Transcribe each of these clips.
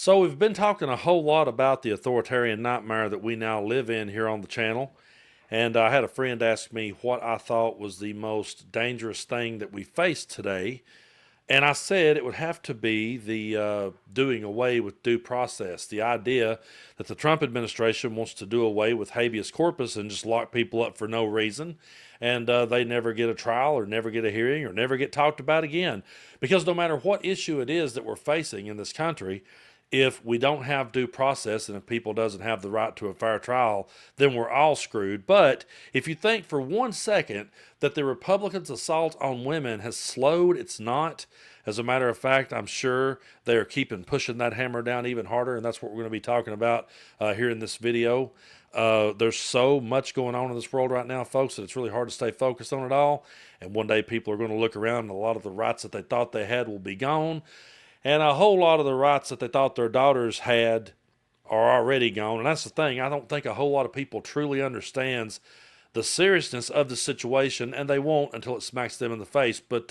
So we've been talking a whole lot about the authoritarian nightmare that we now live in here on the channel. And I had a friend ask me what I thought was the most dangerous thing that we face today. And I said it would have to be the doing away with due process. The idea that the Trump administration wants to do away with habeas corpus and just lock people up for no reason. And they never get a trial or never get a hearing or never get talked about again. Because no matter what issue it is that we're facing in this country, if we don't have due process and if people doesn't have the right to a fair trial, then we're all screwed. But if you think for 1 second that the Republicans' assault on women has slowed, it's not. As a matter of fact, I'm sure they are pushing that hammer down even harder, and that's what we're going to be talking about here in this video. There's so much going on in this world right now, folks, that it's really hard to stay focused on it all. And one day people are going to look around and a lot of the rights that they thought they had will be gone. And a whole lot of the rights that they thought their daughters had are already gone. And that's the thing. I don't think a whole lot of people truly understands the seriousness of the situation, and they won't until it smacks them in the face. But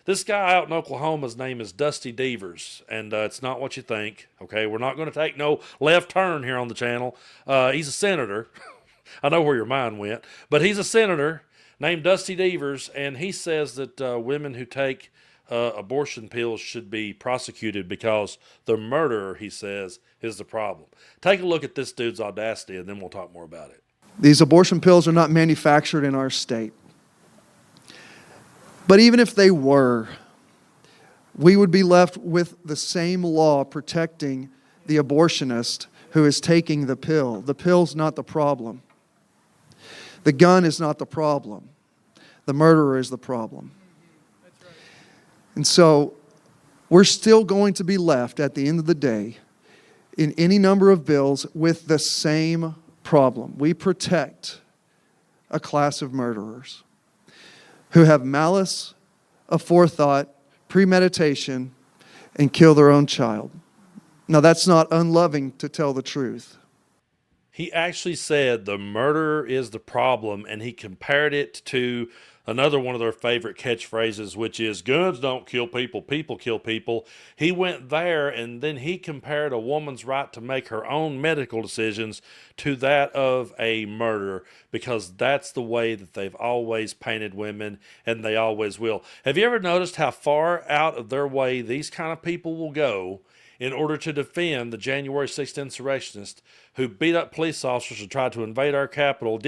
this guy out in Oklahoma's name is Dusty Devers, and it's not what you think. Okay, we're not going to take no left turn here on the channel. He's a senator. I know where your mind went, but he's a senator named Dusty Devers, and he says that women who take abortion pills should be prosecuted because the murderer, he says, is the problem. Take a look at this dude's audacity, and then we'll talk more about it. These abortion pills are not manufactured in our state. But even if they were, we would be left with the same law protecting the abortionist who is taking the pill. The pill's not the problem. The gun is not the problem. The murderer is the problem. And so we're still going to be left at the end of the day in any number of bills with the same problem. We protect a class of murderers who have malice, aforethought, premeditation, and kill their own child. Now, that's not unloving, to tell the truth. He actually said the murderer is the problem, and he compared it to another one of their favorite catchphrases, which is guns don't kill people, people kill people. He went there, and then he compared a woman's right to make her own medical decisions to that of a murderer, because that's the way that they've always painted women, and they always will. Have you ever noticed how far out of their way these kind of people will go in order to defend the January 6th insurrectionists who beat up police officers and tried to invade our capital,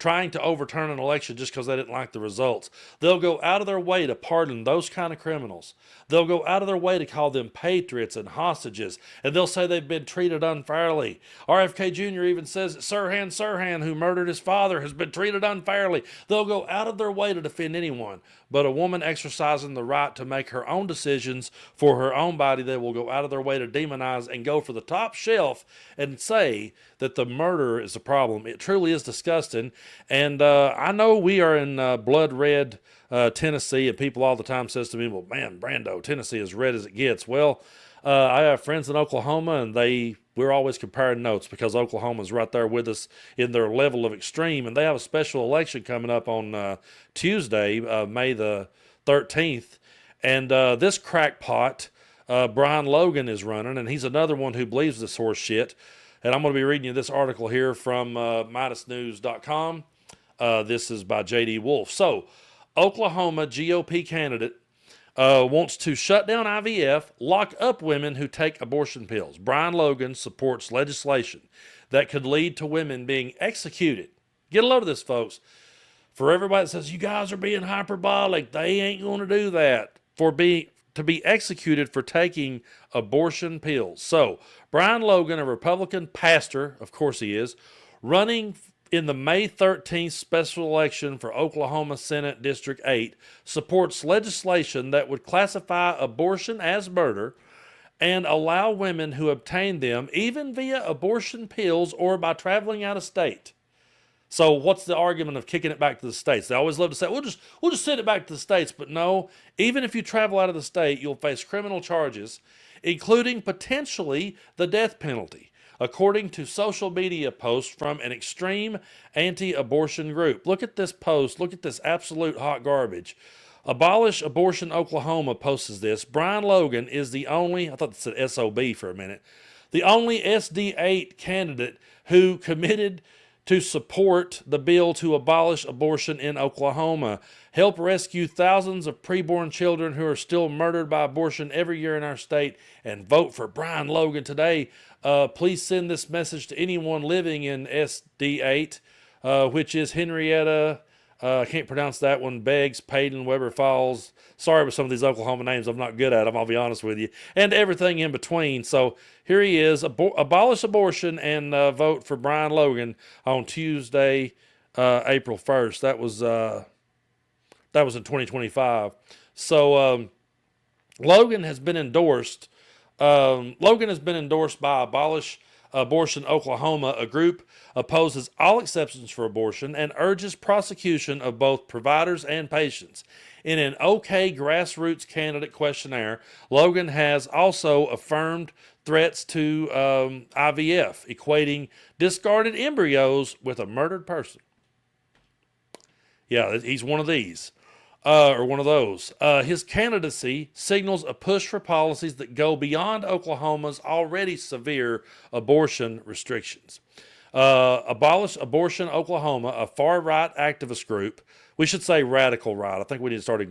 trying to overturn an election just because they didn't like the results? They'll go out of their way to pardon those kind of criminals. They'll go out of their way to call them patriots and hostages, and they'll say they've been treated unfairly. RFK Jr. even says that Sirhan, who murdered his father, has been treated unfairly. They'll go out of their way to defend anyone. But a woman exercising the right to make her own decisions for her own body, they will go out of their way to demonize and go for the top shelf and say that the murderer is the problem. It truly is disgusting. And I know we are in blood red Tennessee, and people all the time says to me, well, man, Brando, Tennessee is red as it gets. Well, I have friends in Oklahoma, and we're always comparing notes because Oklahoma's right there with us in their level of extreme, and they have a special election coming up on Tuesday, May the 13th, and this crackpot, Brian Logan, is running, and he's another one who believes this horse shit. And I'm going to be reading you this article here from MidasNews.com. This is by J.D. Wolf. So, Oklahoma GOP candidate wants to shut down IVF, lock up women who take abortion pills. Brian Logan supports legislation that could lead to women being executed. Get a load of this, folks. For everybody that says, you guys are being hyperbolic, they ain't going to do that. To be executed for taking abortion pills. So, Brian Logan, a Republican pastor, of course he is, running in the May 13th special election for Oklahoma Senate District 8, supports legislation that would classify abortion as murder and allow women who obtain them, even via abortion pills or by traveling out of state. So what's the argument of kicking it back to the states? They always love to say, we'll just send it back to the states. But no, even if you travel out of the state, you'll face criminal charges, including potentially the death penalty, according to social media posts from an extreme anti-abortion group. Look at this post. Look at this absolute hot garbage. Abolish Abortion Oklahoma posts this. Brian Logan is the only, I thought it said SOB for a minute, the only SD8 candidate who committed to support the bill to abolish abortion in Oklahoma, help rescue thousands of preborn children who are still murdered by abortion every year in our state, and vote for Brian Logan today. Please send this message to anyone living in SD8, which is Henrietta, I can't pronounce that one, Beggs, Payton, Weber Falls. Sorry with some of these Oklahoma names. I'm not good at them, I'll be honest with you. And everything in between. So here he is. Abolish abortion and vote for Brian Logan on Tuesday, April 1st. That was in 2025. So Logan has been endorsed. Logan has been endorsed by Abolish Abortion Oklahoma. A group opposes all exceptions for abortion and urges prosecution of both providers and patients. In an OK grassroots candidate questionnaire, Logan has also affirmed threats to IVF, equating discarded embryos with a murdered person. Yeah, he's one of these. Or one of those. His candidacy signals a push for policies that go beyond Oklahoma's already severe abortion restrictions. Abolish Abortion Oklahoma, a far-right activist group. We should say radical right. I think we need to start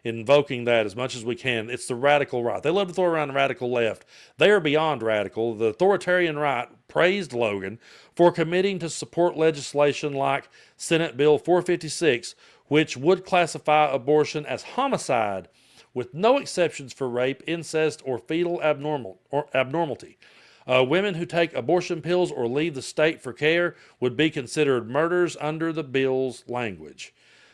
invoking that as much as we can. It's the radical right. They love to throw around the radical left. They are beyond radical. The authoritarian right praised Logan for committing to support legislation like Senate Bill 456, which would classify abortion as homicide with no exceptions for rape, incest, or fetal abnormality. Women who take abortion pills or leave the state for care would be considered murders under the bill's language.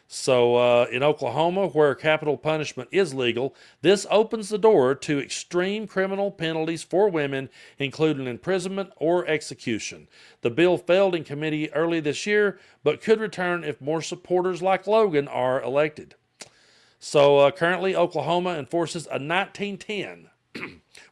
So in Oklahoma, where capital punishment is legal, this opens the door to extreme criminal penalties for women, including imprisonment or execution. The bill failed in committee early this year, but could return if more supporters like Logan are elected. So currently, Oklahoma enforces a 1910.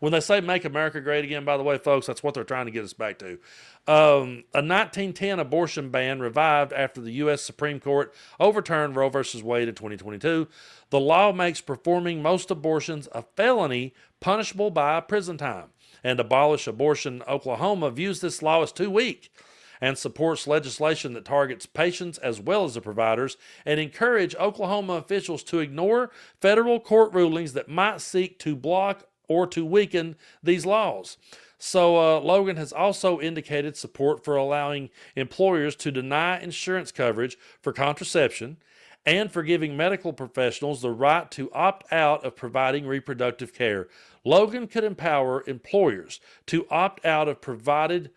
When they say make America great again, by the way, folks, that's what they're trying to get us back to. A 1910 abortion ban revived after the U.S. Supreme Court overturned Roe v. Wade in 2022. The law makes performing most abortions a felony punishable by prison time. And Abolish Abortion Oklahoma views this law as too weak and supports legislation that targets patients as well as the providers, and encourage Oklahoma officials to ignore federal court rulings that might seek to block or to weaken these laws. So Logan has also indicated support for allowing employers to deny insurance coverage for contraception and for giving medical professionals the right to opt out of providing reproductive care. Logan could empower employers to opt out of provided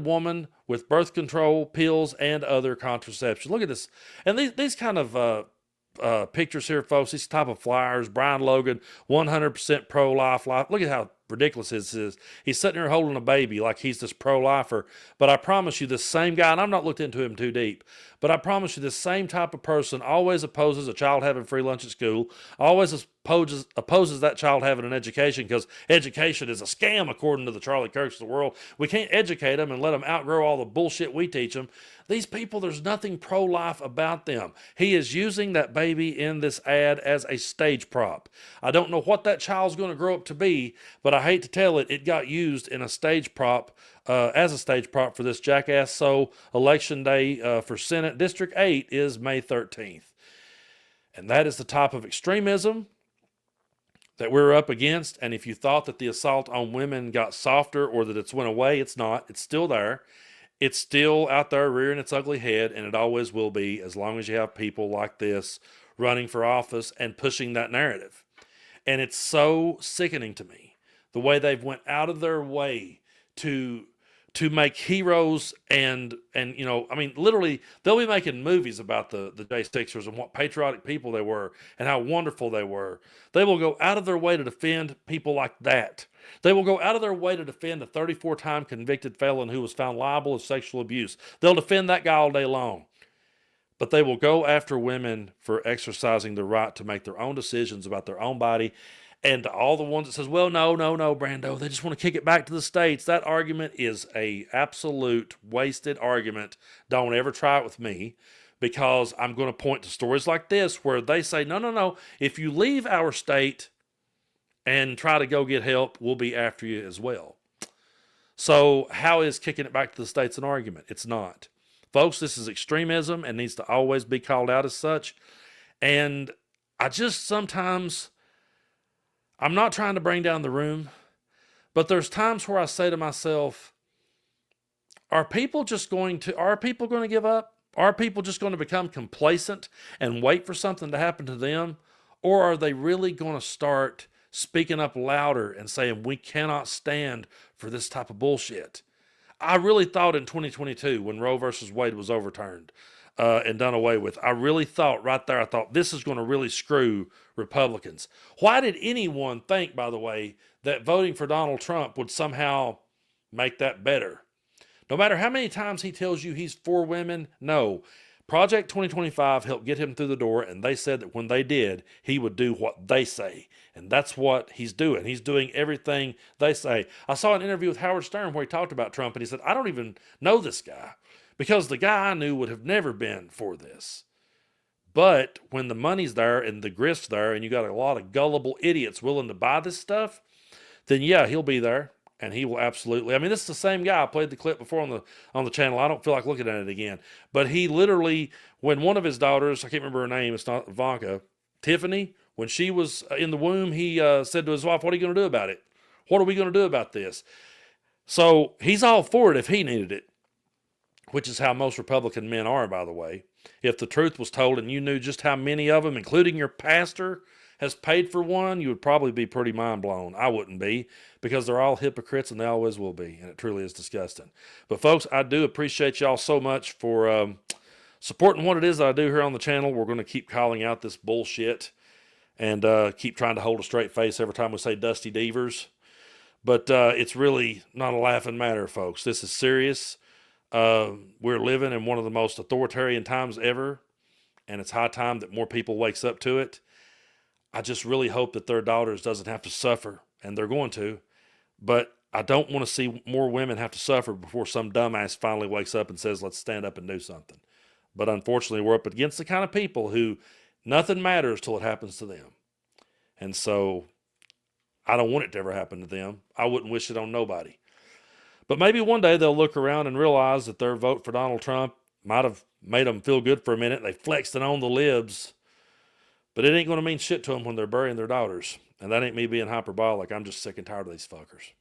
woman with birth control pills and other contraception. Look at this. And these kind of pictures here, folks, these type of flyers. Brian Logan, 100% pro-life. Look at how ridiculous this is. He's sitting there holding a baby like he's this pro-lifer. But I promise you, this same guy, and I've not looked into him too deep, but I promise you, this same type of person always opposes a child having free lunch at school, always opposes that child having an education, because education is a scam according to the Charlie Kirks of the world. We can't educate them and let them outgrow all the bullshit we teach them. These people, there's nothing pro-life about them. He is using that baby in this ad as a stage prop. I don't know what that child's going to grow up to be, but I hate to tell it, it got used in a stage prop, as a stage prop for this jackass. So election day for Senate District 8 is May 13th. And that is the type of extremism that we're up against. And if you thought that the assault on women got softer or that it's went away, it's not. It's still there. It's still out there rearing its ugly head, and it always will be as long as you have people like this running for office and pushing that narrative. And it's so sickening to me the way they've went out of their way to make heroes and you know, I mean, literally, they'll be making movies about the J6ers and what patriotic people they were and how wonderful they were. They will go out of their way to defend people like that. They will go out of their way to defend a 34-time convicted felon who was found liable of sexual abuse. They'll defend that guy all day long. But they will go after women for exercising the right to make their own decisions about their own body. And to all the ones that says, well, no, Brando, they just want to kick it back to the states. That argument is a absolute wasted argument. Don't ever try it with me, because I'm going to point to stories like this where they say, no, no, no, if you leave our state and try to go get help, we'll be after you as well. So how is kicking it back to the states an argument? It's not. Folks, this is extremism and needs to always be called out as such. And I just sometimes, I'm not trying to bring down the room, but there's times where I say to myself, are people going to give up? Are people just going to become complacent and wait for something to happen to them? Or are they really going to start speaking up louder and saying, we cannot stand for this type of bullshit? I really thought in 2022 when Roe versus Wade was overturned and done away with, I really thought right there, I thought this is going to really screw Republicans. Why did anyone think, by the way, that voting for Donald Trump would somehow make that better? No matter how many times he tells you he's for women, no. Project 2025 helped get him through the door, and they said that when they did, he would do what they say. And that's what he's doing. He's doing everything they say. I saw an interview with Howard Stern where he talked about Trump, and he said, I don't even know this guy, because the guy I knew would have never been for this. But when the money's there and the grift's there, and you got a lot of gullible idiots willing to buy this stuff, then yeah, he'll be there. And he will absolutely. I mean, this is the same guy. I played the clip before on the channel. I don't feel like looking at it again. But he literally, when one of his daughters, I can't remember her name, it's not Ivanka, Tiffany, when she was in the womb, he said to his wife, what are you going to do about it? What are we going to do about this? So he's all for it if he needed it, which is how most Republican men are, by the way. If the truth was told and you knew just how many of them, including your pastor, has paid for one, you would probably be pretty mind blown. I wouldn't be, because they're all hypocrites and they always will be, and it truly is disgusting. But folks, I do appreciate y'all so much for supporting what it is that I do here on the channel. We're going to keep calling out this bullshit and keep trying to hold a straight face every time we say Dusty Deavers. But it's really not a laughing matter, folks. This is serious. We're living in one of the most authoritarian times ever, and it's high time that more people wakes up to it. I just really hope that their daughters doesn't have to suffer, and they're going to. But I don't want to see more women have to suffer before some dumbass finally wakes up and says, let's stand up and do something. But unfortunately, we're up against the kind of people who nothing matters till it happens to them. And so I don't want it to ever happen to them. I wouldn't wish it on nobody. But maybe one day they'll look around and realize that their vote for Donald Trump might have made them feel good for a minute. They flexed it on the libs. But it ain't going to mean shit to them when they're burying their daughters. And that ain't me being hyperbolic. I'm just sick and tired of these fuckers.